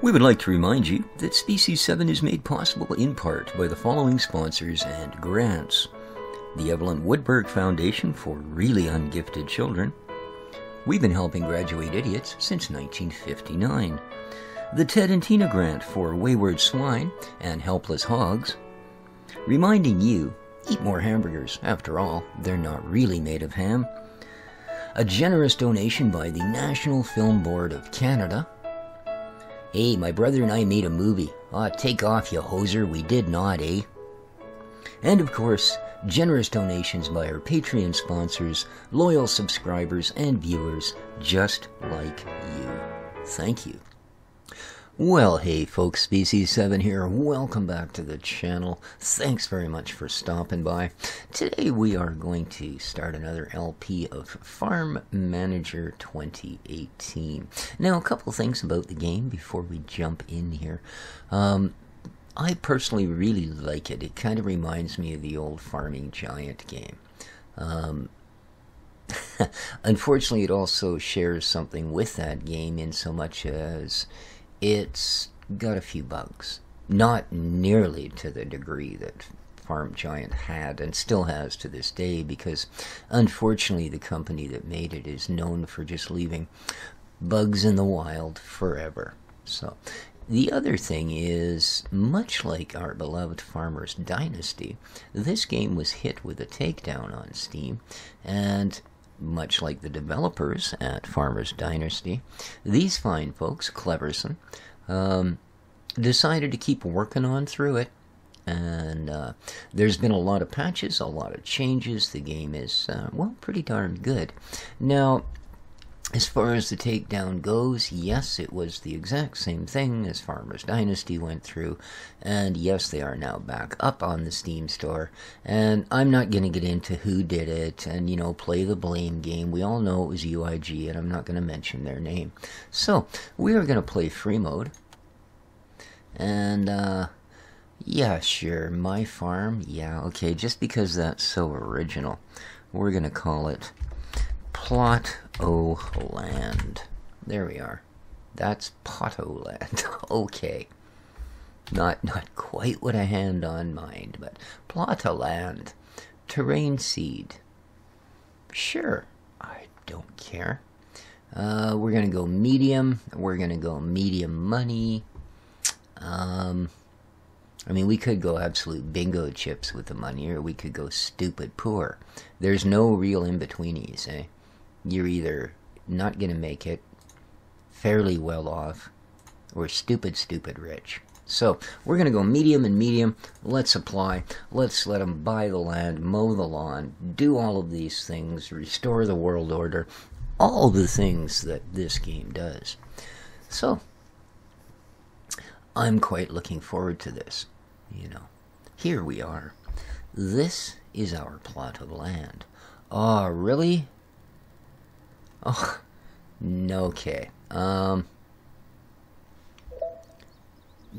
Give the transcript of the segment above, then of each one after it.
We would like to remind you that Species 7 is made possible in part by the following sponsors and grants: the Evelyn Woodberg Foundation for Really Ungifted Children. We've been helping graduate idiots since 1959. The Ted and Tina Grant for Wayward Swine and Helpless Hogs. Reminding you, eat more hamburgers. After all, they're not really made of ham. A generous donation by the National Film Board of Canada. Hey, my brother and I made a movie. Aw, take off, you hoser. We did not, eh? And of course, generous donations by our Patreon sponsors, loyal subscribers, and viewers just like you. Thank you. Well, hey folks, Species 7 here. Welcome back to the channel. Thanks very much for stopping by. Today we are going to start another LP of Farm Manager 2018. Now, a couple things about the game before we jump in here. I personally really like it. It kind of reminds me of the old Farming Giant game. Unfortunately, it also shares something with that game in so much as it's got a few bugs. Not nearly to the degree that Farm Giant had and still has to this day, because unfortunately the company that made it is known for just leaving bugs in the wild forever. So the other thing is, much like our beloved Farmer's Dynasty, this game was hit with a takedown on Steam, and much like the developers at Farmer's Dynasty, these fine folks, Cleverson, decided to keep working on through it. And there's been a lot of patches, a lot of changes. The game is, well, pretty darn good. Now, as far as the takedown goes, yes, it was the exact same thing as Farmer's Dynasty went through, and yes, they are now back up on the Steam store, and I'm not going to get into who did it and, you know, play the blame game. We all know it was UIG, and I'm not going to mention their name. So, we are going to play free mode, and, yeah, sure, my farm, yeah, okay, just because that's so original, we're going to call it Plot O Land. There we are. That's Pot-O Land. Okay. Not quite what I had on mind, but Plot O Land. Terrain seed. Sure. I don't care. We're gonna go medium. We're gonna go medium money. I mean, we could go absolute bingo chips with the money, or we could go stupid poor. There's no real in-betweenies, eh? You're either not going to make it, fairly well off, or stupid rich. So, we're going to go medium and medium. Let's apply. Let's let them buy the land, mow the lawn, do all of these things, restore the world order, all the things that this game does. So, I'm quite looking forward to this. You know, here we are. This is our plot of land. Oh, really? Oh, no, okay.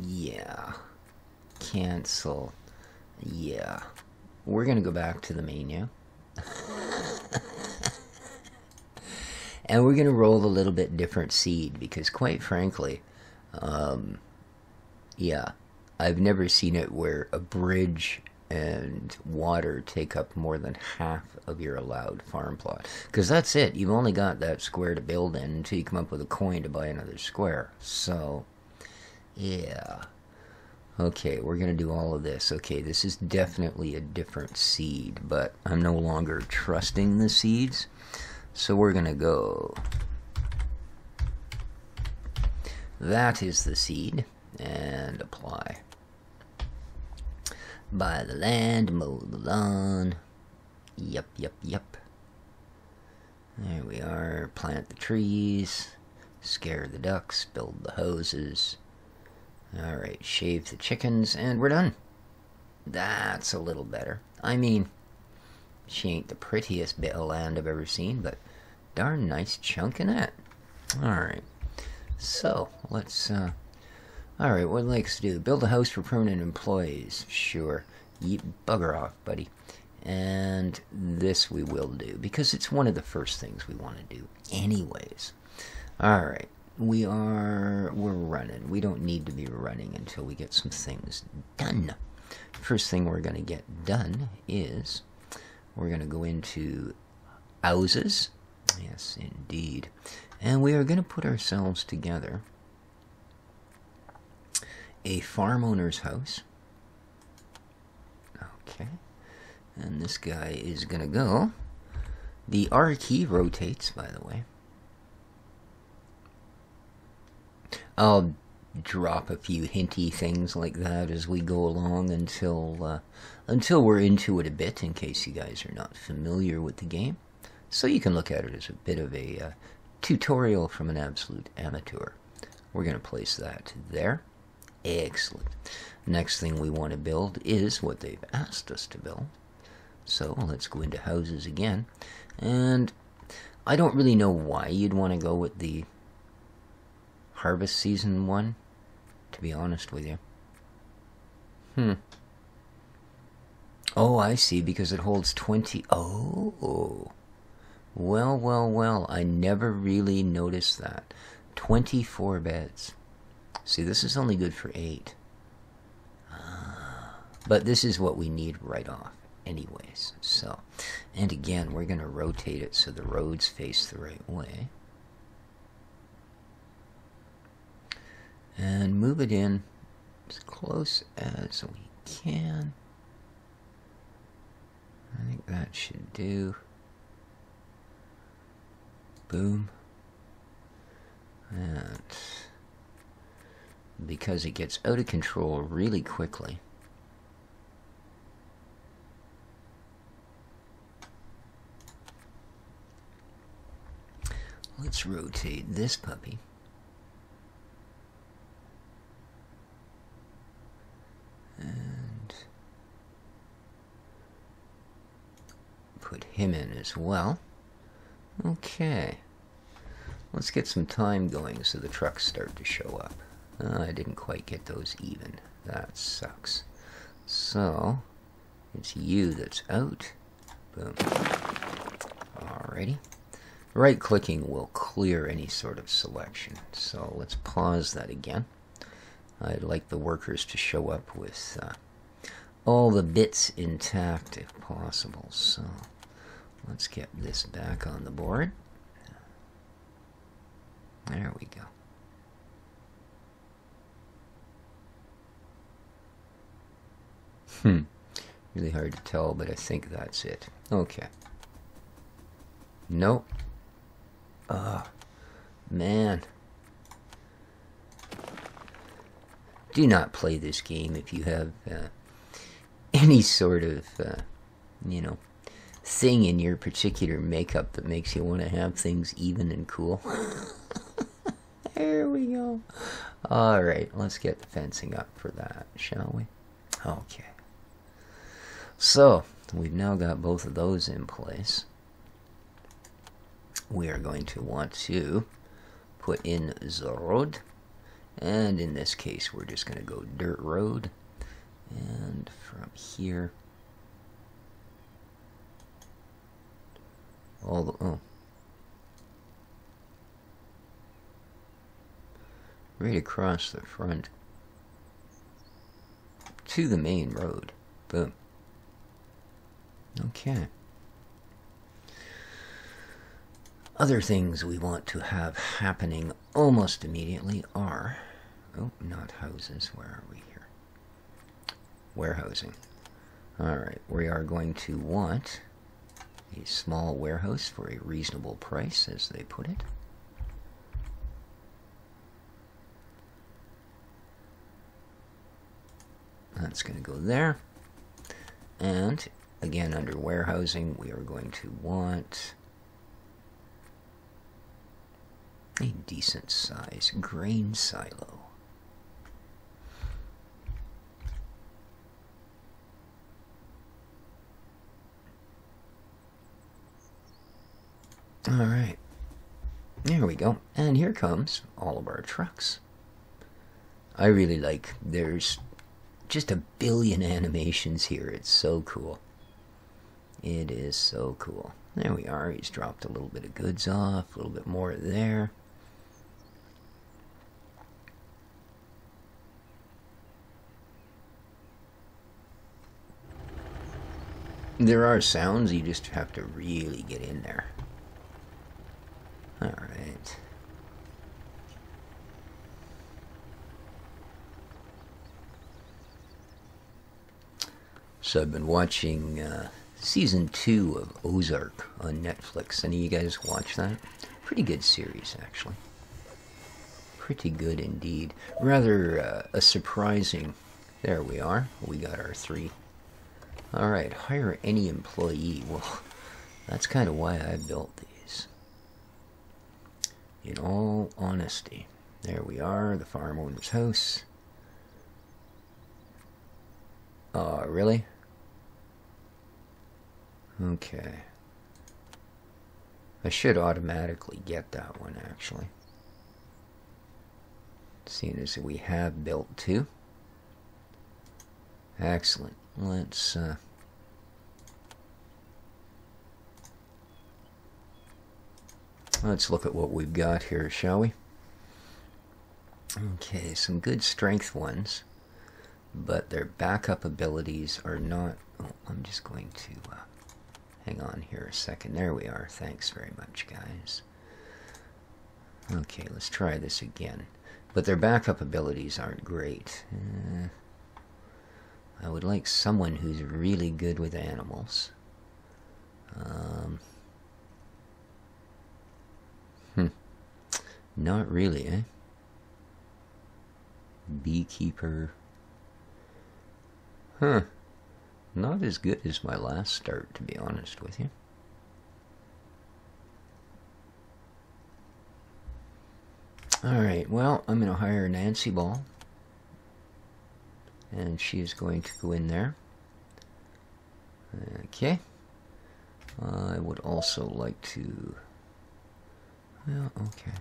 Yeah. Cancel. Yeah. We're gonna go back to the menu. And we're gonna roll a little bit different seed, because quite frankly, yeah, I've never seen it where a bridge and water take up more than half of your allowed farm plot. Because that's it. You've only got that square to build in until you come up with a coin to buy another square. So, yeah. Okay, we're going to do all of this. Okay, this is definitely a different seed, but I'm no longer trusting the seeds. So we're going to go. That is the seed. And apply. Buy the land, mow the lawn. Yep. There we are. Plant the trees. Scare the ducks. Build the hoses. Alright, shave the chickens. And we're done. That's a little better. I mean, she ain't the prettiest bit of land I've ever seen, but darn nice chunk in that. Alright. So, let's, alright, what likes to do? Build a house for permanent employees. Sure. You bugger off, buddy. And this we will do, because it's one of the first things we want to do anyways. Alright. we're running. We don't need to be running until we get some things done. First thing we're going to get done is we're going to go into houses. Yes, indeed. And we are going to put ourselves together a farm owner's house. Okay. And this guy is going to go. The R key rotates, by the way. I'll drop a few hinty things like that as we go along until we're into it a bit, in case you guys are not familiar with the game. So you can look at it as a bit of a tutorial from an absolute amateur. We're going to place that there. Excellent. Next thing we want to build is what they've asked us to build. So let's go into houses again. And I don't really know why you'd want to go with the harvest season one, to be honest with you. Oh, I see, because it holds 20. Oh. Well, I never really noticed that. 24 beds. See, this is only good for 8. But this is what we need right off anyways. So, and again, we're going to rotate it so the roads face the right way. And move it in as close as we can. I think that should do. Boom. And because it gets out of control really quickly, let's rotate this puppy. And put him in as well. Okay. Let's get some time going so the trucks start to show up. I didn't quite get those even. That sucks. So, it's you that's out. Boom. Alrighty. Right-clicking will clear any sort of selection. So let's pause that again. I'd like the workers to show up with all the bits intact if possible. So let's get this back on the board. There we go. Really hard to tell, but I think that's it. Okay. Nope. Man. Do not play this game if you have any sort of, thing in your particular makeup that makes you want to have things even and cool. There we go. Alright, let's get the fencing up for that, shall we? Okay. So, we've now got both of those in place. We are going to want to put in the road. And in this case, we're just going to go dirt road. And from here, all the, right across the front to the main road. Boom. Okay. Other things we want to have happening almost immediately are, not houses, where are we here? Warehousing. Alright, we are going to want a small warehouse for a reasonable price, as they put it. That's going to go there. And again, under warehousing, we are going to want a decent size grain silo. Alright, there we go. And here comes all of our trucks. I really like, there's just a billion animations here. It's so cool. It is so cool. There we are. He's dropped a little bit of goods off, a little bit more there. There are sounds, you just have to really get in there. Alright. So I've been watching season 2 of Ozark on Netflix. Any of you guys watch that? Pretty good series, actually. Pretty good indeed. Rather a surprising... There we are. We got our 3. Alright, hire any employee. Well, that's kind of why I built these. In all honesty. There we are, the farm owner's house. Really? Okay. I should automatically get that one, actually. Seeing as we have built 2. Excellent. Let's look at what we've got here, shall we? Okay, some good strength ones, but their backup abilities are not... Oh, I'm just going to hang on here a second. There we are. Thanks very much, guys. Okay, let's try this again. But their backup abilities aren't great. I would like someone who's really good with animals. Not really, eh? Beekeeper. Huh. Not as good as my last start, to be honest with you. Alright, well, I'm going to hire Nancy Ball. And she is going to go in there. Okay. I would also like to... Well, okay.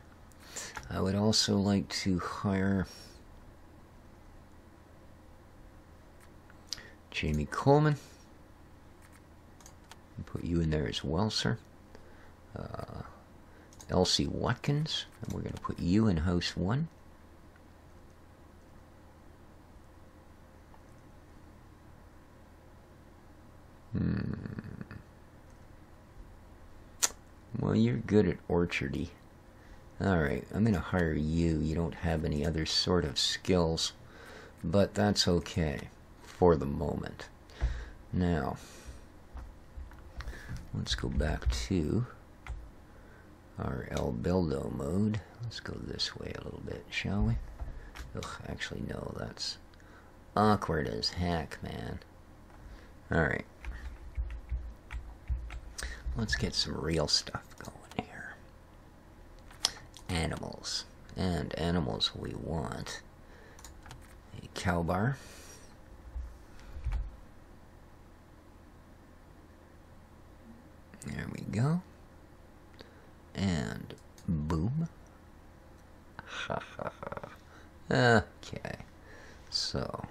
I would also like to hire... Jamie Coleman. Put you in there as well, sir. Elsie Watkins. And we're going to put you in house 1. Well, you're good at orchardy. Alright, I'm going to hire you. You don't have any other sort of skills. But that's okay. For the moment. Now, let's go back to our El Bildo mode. Let's go this way a little bit, shall we? Ugh, actually, no, that's awkward as heck, man. Alright. Let's get some real stuff going here. Animals. And animals we want. A cow bar. There we go. And boom. Ha ha ha. Okay. So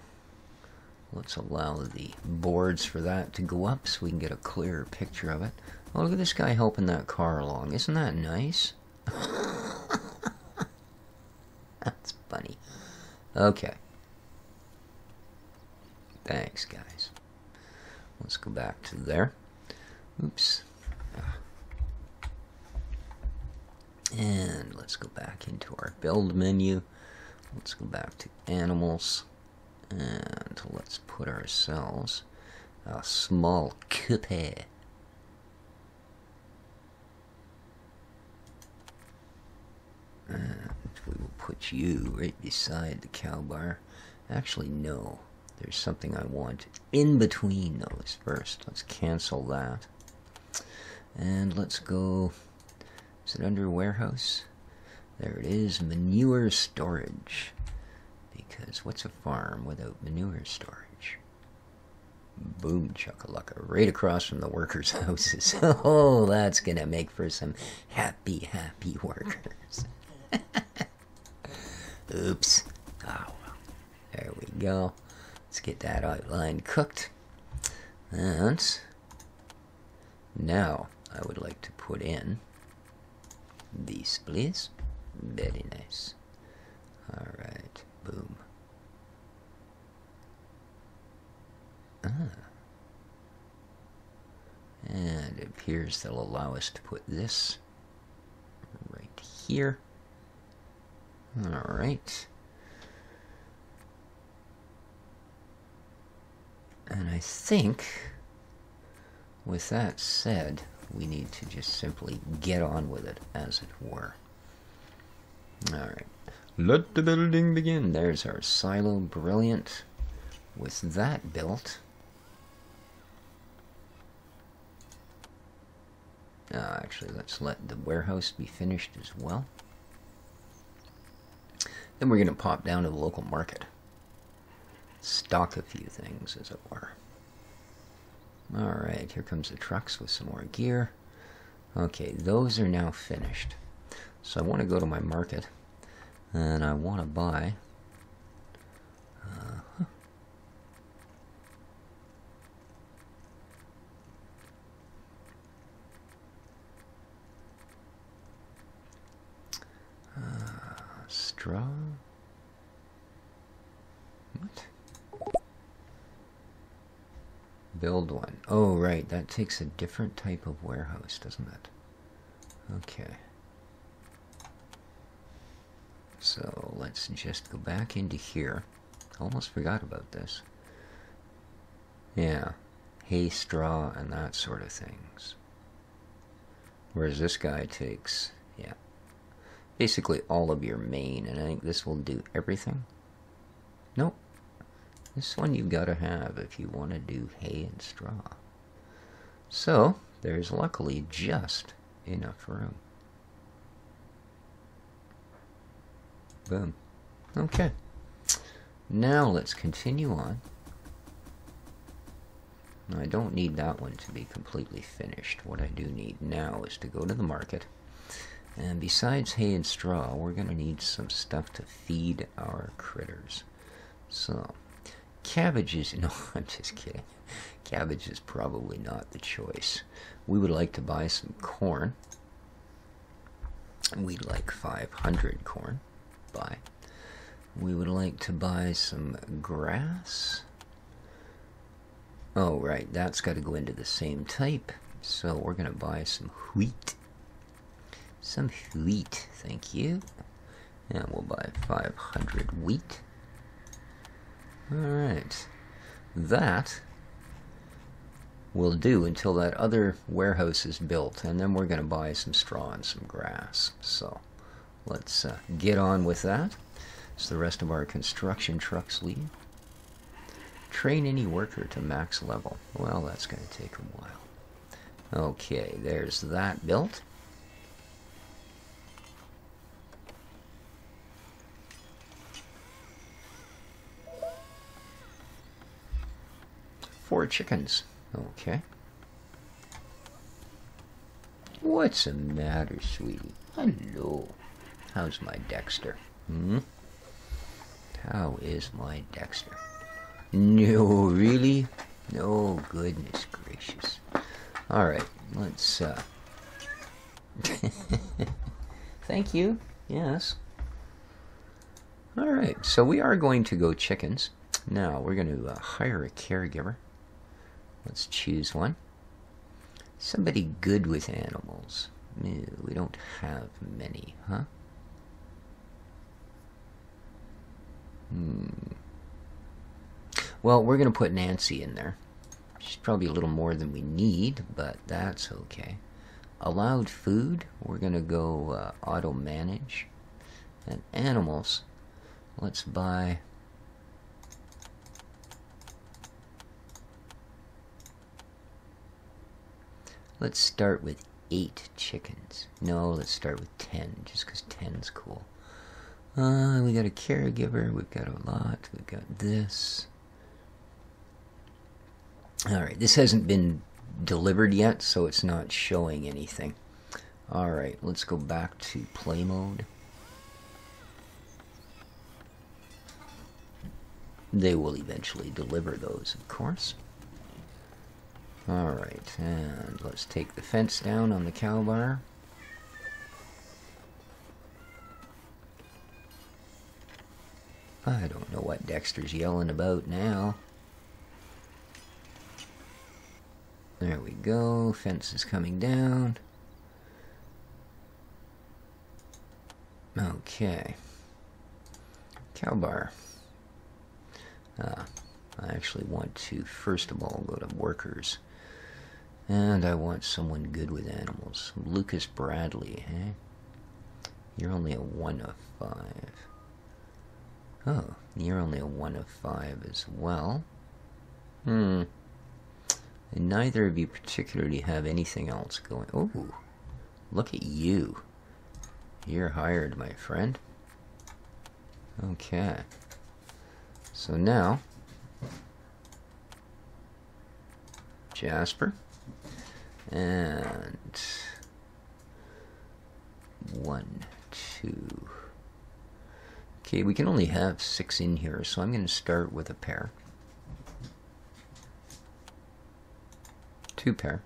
let's allow the boards for that to go up so we can get a clearer picture of it. Oh, look at this guy helping that car along. Isn't that nice? That's funny. Okay. Thanks, guys. Let's go back to there. Oops. And let's go back into our build menu. Let's go back to animals. And let's put ourselves a small coupe. And we will put you right beside the cow bar. Actually, no. There's something I want in between those first. Let's cancel that. And let's go... Is it under warehouse? There it is, manure storage. Because what's a farm without manure storage? Boom chakalaka, right across from the workers' houses. Oh, that's gonna make for some happy, happy workers. Oops. Oh, there we go. Let's get that outline cooked. And now I would like to put in these, please. Very nice. Alright, boom. And it appears they'll allow us to put this right here. All right. And I think, with that said, we need to just simply get on with it, as it were. All right. Let the building begin. There's our silo. Brilliant. With that built, actually, let's let the warehouse be finished as well. Then we're going to pop down to the local market. Stock a few things, as it were. Alright, here comes the trucks with some more gear. Okay, those are now finished. So I want to go to my market, and I want to buy... straw? What? Build one. Oh, right. That takes a different type of warehouse, doesn't it? Okay. So let's just go back into here. Almost forgot about this. Yeah. Hay, straw, and that sort of things. Whereas this guy takes, yeah, basically all of your main, and I think this will do everything. Nope. This one you've got to have if you want to do hay and straw. So, there's luckily just enough room. Boom. Okay. Now let's continue on. Now, I don't need that one to be completely finished. What I do need now is to go to the market. And besides hay and straw, we're going to need some stuff to feed our critters. So, cabbage is... No, I'm just kidding. Cabbage is probably not the choice. We would like to buy some corn. We'd like 500 corn. Buy. We would like to buy some grass. Oh, right. That's got to go into the same type. So we're going to buy some wheat. Some wheat, thank you. And we'll buy 500 wheat. Alright. That will do until that other warehouse is built. And then we're going to buy some straw and some grass. So let's get on with that. So the rest of our construction trucks leave. Train any worker to max level. Well, that's going to take a while. Okay, there's that built. Four chickens. Okay. What's the matter, sweetie? Hello. How's my Dexter? How is my Dexter? No, really? No, goodness gracious. Alright, let's, Thank you. Yes. Alright, so we are going to go chickens. Now, we're going to hire a caregiver. Let's choose one. Somebody good with animals. No, we don't have many, huh? Well, we're going to put Nancy in there. She's probably a little more than we need, but that's okay. Allowed food, we're going to go auto manage. And animals, let's buy... Let's start with 8 chickens. No, let's start with 10, just because 10's cool. We got a caregiver, we've got a lot, we've got this. Alright, this hasn't been delivered yet, so it's not showing anything. Alright, let's go back to play mode. They will eventually deliver those, of course. Alright, and let's take the fence down on the cow bar. I don't know what Dexter's yelling about now. There we go. Fence is coming down. Okay. Cow bar. I actually want to, first of all, go to workers. And I want someone good with animals. Lucas Bradley, eh? You're only a 1 of 5. Oh, you're only a 1 of 5 as well. And neither of you particularly have anything else going. Oh, look at you. You're hired, my friend. Okay. So now, Jasper. And 1, 2. Okay, we can only have 6 in here, so I'm going to start with a pair. 2 pair.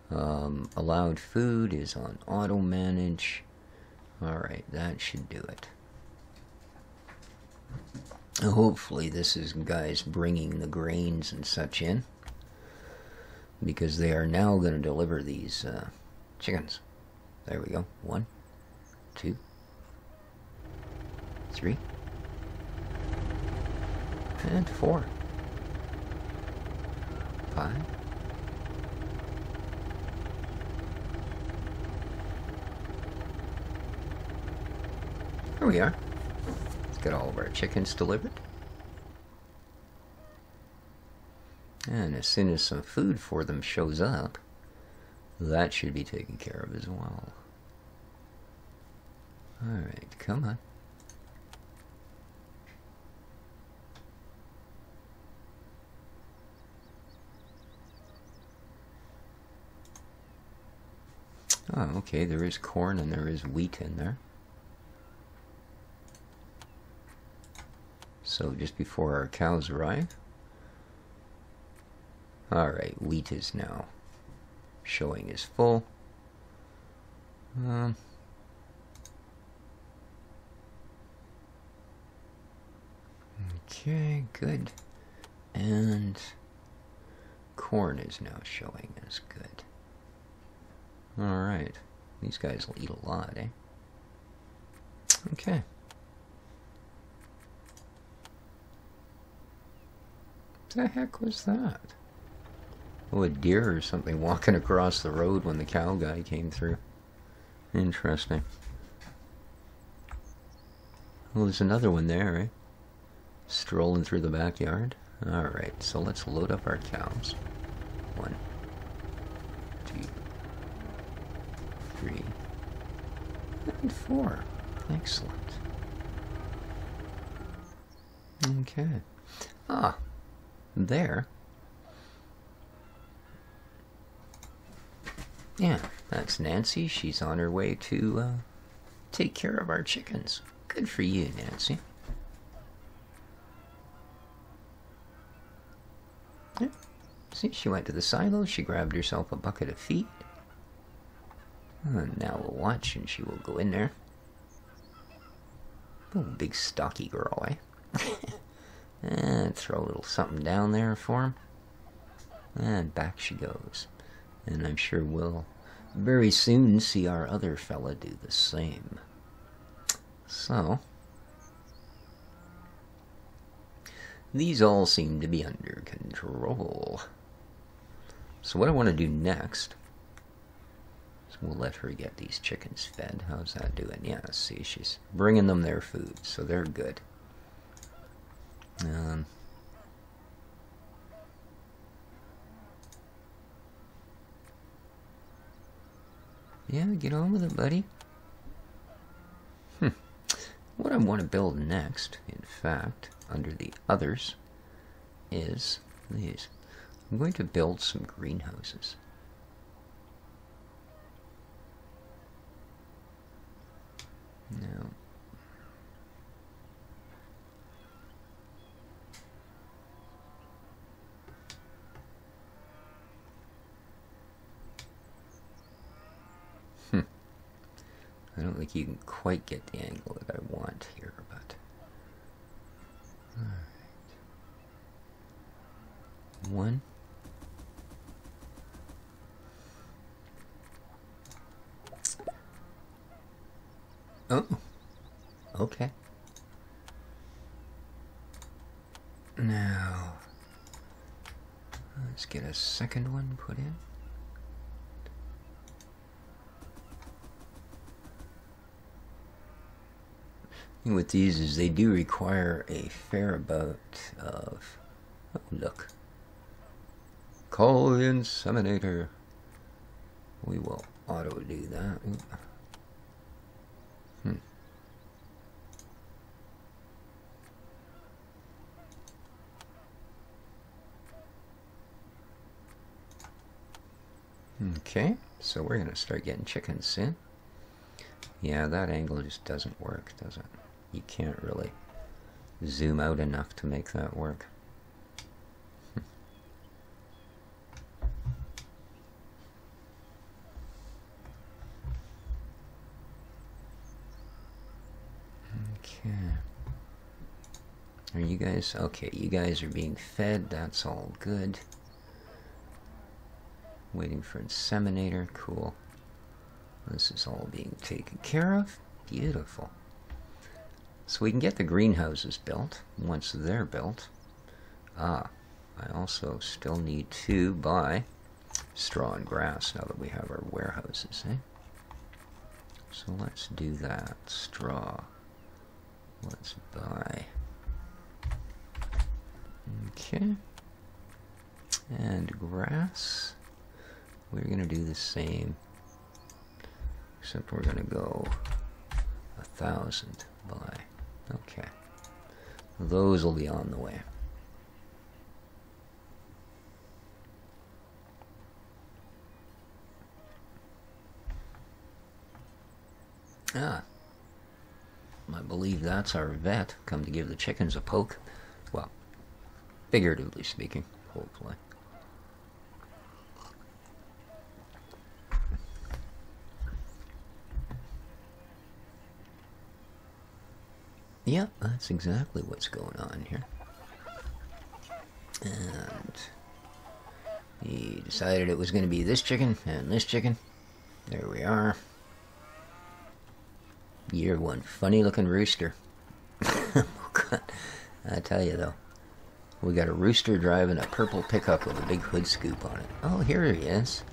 Allowed food is on auto manage. Alright, that should do it. Hopefully this is guys bringing the grains and such in, because they are now going to deliver these chickens. There we go. 1, 2, 3, and 4, 5. Here we are. Let's get all of our chickens delivered. And as soon as some food for them shows up, that should be taken care of as well. Alright, come on. Oh, okay, there is corn and there is wheat in there. So just before our cows arrive. Alright, wheat is now showing is full. Okay, good. And corn is now showing as good. Alright, these guys will eat a lot, eh? Okay. What the heck was that? Oh, a deer or something walking across the road when the cow guy came through. Interesting. Well, there's another one there, eh? Strolling through the backyard. Alright, so let's load up our cows. 1, 2, 3, and 4. Excellent. Okay. Ah, there. Yeah, that's Nancy. She's on her way to take care of our chickens. Good for you, Nancy. Yeah. See, she went to the silo. She grabbed herself a bucket of feed. And now we'll watch, and she will go in there. Oh, big stocky girl, eh? And throw a little something down there for him. And back she goes. And I'm sure we'll very soon see our other fella do the same. So, these all seem to be under control. So what I want to do next is we'll let her get these chickens fed. How's that doing? Yeah, see, she's bringing them their food, so they're good. Yeah, get on with it, buddy. What I want to build next, in fact, under the others, is these. I'm going to build some greenhouses. Now, I don't think you can quite get the angle that I want here, but alright. 1, Okay. Now, let's get a second one put in. And with these is they do require a fair amount of, oh look, call the inseminator. We will auto do that. Okay, so we're going to start getting chickens in. Yeah, that angle just doesn't work, does it? You can't really zoom out enough to make that work. Okay. Are you guys... Okay, you guys are being fed. That's all good. Waiting for inseminator. Cool. This is all being taken care of. Beautiful. So we can get the greenhouses built once they're built. I also still need to buy straw and grass now that we have our warehouses, eh? So let's do that. Straw. Let's buy. Okay. And grass. We're going to do the same. Except we're going to go 1,000 by. Okay. Those will be on the way. I believe that's our vet come to give the chickens a poke. Well, figuratively speaking, hopefully. Yep, that's exactly what's going on here. And he decided it was going to be this chicken and this chicken. There we are. You're one funny looking rooster. Oh God. I tell you though, we got a rooster driving a purple pickup with a big hood scoop on it. Oh, here he is.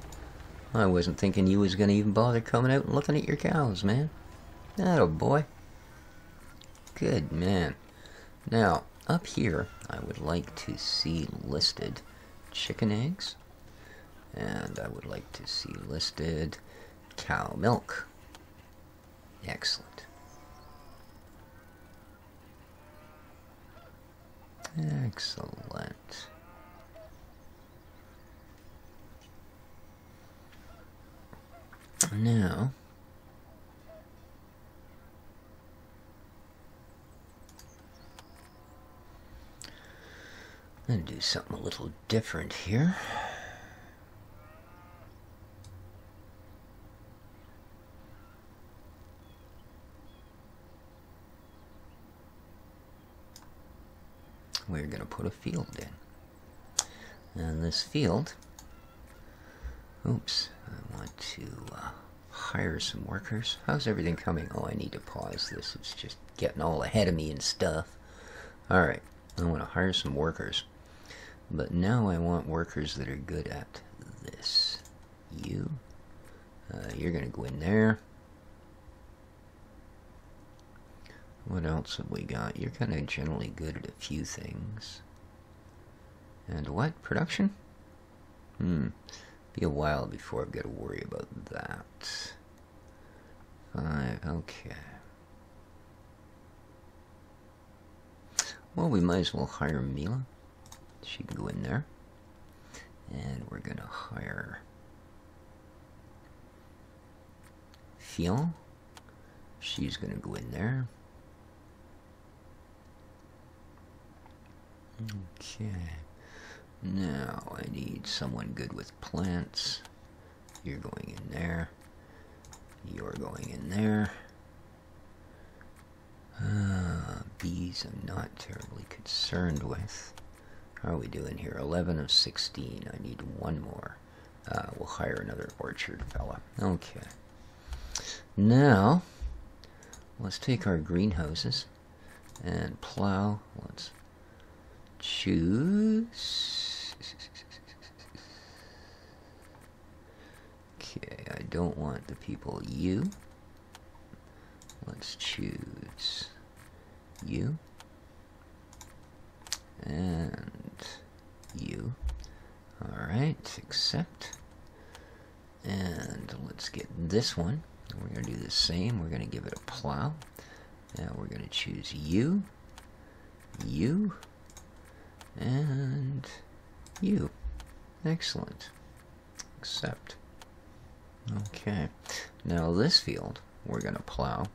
I wasn't thinking you was going to even bother coming out and looking at your cows, man. Atta boy. Good man. Now, up here, I would like to see listed chicken eggs. And I would like to see listed cow milk. Excellent. Excellent. Now, I'm going to do something a little different here. We're going to put a field in. And this field, oops, I want to hire some workers. How's everything coming? Oh, I need to pause this. It's just getting all ahead of me and stuff. Alright, I want to hire some workers. But now I want workers that are good at this. You're going to go in there. What else have we got? You're kind of generally good at a few things. And what? Production? Be a while before I've got to worry about that. 5, okay. Well, we might as well hire Mila. She can go in there. And we're going to hire Fion. She's going to go in there. Okay. Now I need someone good with plants. You're going in there. You're going in there. Bees I'm not terribly concerned with. How are we doing here? 11 of 16. I need one more. We'll hire another orchard fella. Okay. Now, let's take our greenhouses and plow. Let's choose. Okay, I don't want the people you. Let's choose you and you. Alright, accept. And let's get this one. We're going to do the same. We're going to give it a plow. Now we're going to choose you, you, and you. Excellent. Accept. Okay. Now this field we're going to plow.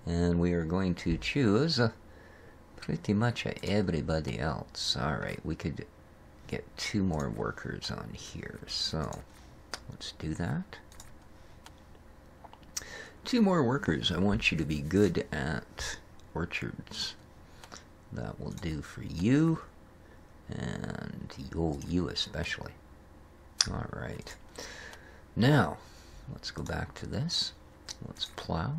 And we are going to choose pretty much everybody else. Alright, we could get 2 more workers on here. So let's do that. 2 more workers. I want you to be good at orchards. That will do for you. And you especially. Alright. Now, let's go back to this. Let's plow.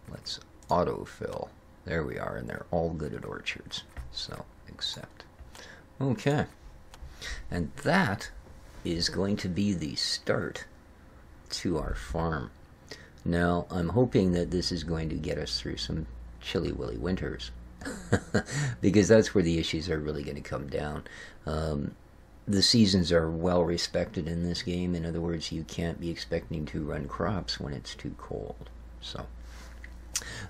Let's autofill. There we are, and they're all good at orchards. So, accept. Okay. And that is going to be the start to our farm. Now, I'm hoping that this is going to get us through some chilly willy winters. Because that's where the issues are really going to come down. The seasons are well respected in this game. In other words, you can't be expecting to run crops when it's too cold. So,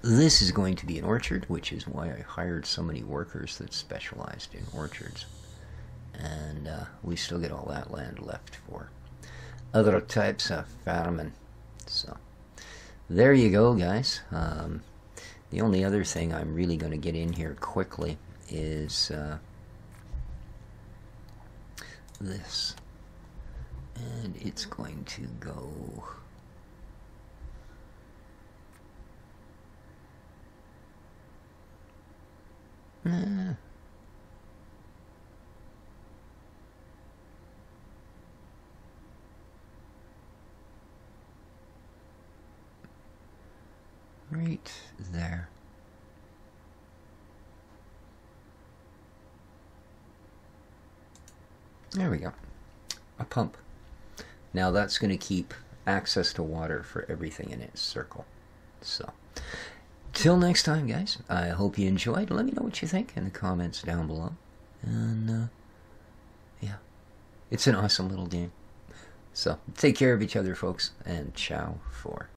this is going to be an orchard, which is why I hired so many workers that specialized in orchards. And we still get all that land left for other types of farming. So, there you go, guys. The only other thing I'm really going to get in here quickly is this. And it's going to go... right there. There we go. A pump. Now that's going to keep access to water for everything in its circle. So, till next time, guys, I hope you enjoyed. Let me know what you think in the comments down below. And, yeah, it's an awesome little game. So, take care of each other, folks, and ciao for